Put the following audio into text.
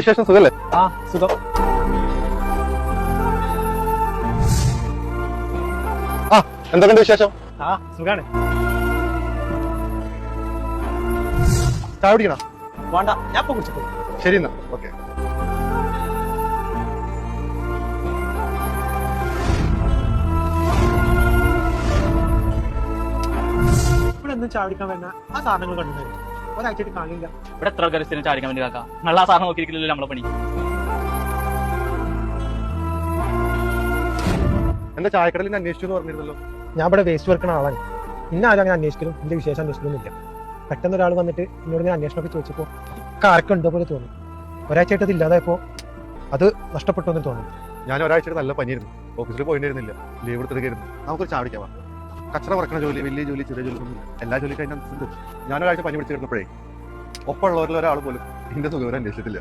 വിശേഷം സുഖല്ലേ? ആ സുഖം. ആ എന്തൊക്കെയുണ്ട് വിശേഷം? ആ സുഖാണ്. ചായ കുടിക്കണോ? വേണ്ട, ഞാൻ ഇപ്പൊ കുടിച്ചിട്ടു. ശരി എന്നാ ഓക്കെ. ഇവിടെ ഒന്നും ചായ കുടിക്കാൻ വരുന്ന ആ സാധനങ്ങൾ കണ്ടുവരും. ഒരാഴ്ചയായിട്ട് കാണില്ല. ഇവിടെ എത്ര ആൾക്കാർ സ്ഥിരം ചാടിക്കാൻ വേണ്ടി കാക്കാം. നല്ല ആ സാധനം നോക്കിയിരിക്കില്ലല്ലോ നമ്മളെ പണി. എന്താ ചായക്കടലിൽ അന്വേഷിച്ചു എന്ന് പറഞ്ഞിരുന്നല്ലോ? ഞാൻ ഇവിടെ വേസ്റ്റ് വെക്കുന്ന ആളാണ്. ഇന്ന ആരും അങ്ങനെ അന്വേഷിക്കലും എന്റെ വിശേഷം അന്വേഷിക്കലൊന്നുമില്ല. പെട്ടെന്ന് ഒരാൾ വന്നിട്ട് എന്നോട് ഇങ്ങനെ അന്വേഷണമൊക്കെ ചോദിച്ചപ്പോൾ ആരൊക്കെ ഉണ്ടോ പോലെ തോന്നി. ഒരാഴ്ചയായിട്ട് അത് ഇല്ലാതായപ്പോൾ അത് നഷ്ടപ്പെട്ടു എന്ന് തോന്നി. ഞാൻ ഒരാഴ്ചയായിട്ട് നല്ല പനിയായിരുന്നു, ഓഫീസിൽ പോയിരുന്നില്ല, ലീവ് എടുത്തിരിക്കുന്നു. നമുക്കൊരു ചായ കുടിക്കാം. കച്ചറ പറക്കുന്ന ജോലി, വലിയ ജോലി, ചെറിയ ജോലി ഒന്നും എല്ലാ ജോലിക്കും അതിനനുസരിച്ച്. ഞാൻ ഒരാഴ്ച പനി പിടിച്ച് കിടന്നപ്പോഴേ ഒപ്പമുള്ളവരിൽ ഒരാൾ പോലും എന്റെ സുഖം അന്വേഷിച്ചിട്ടില്ല.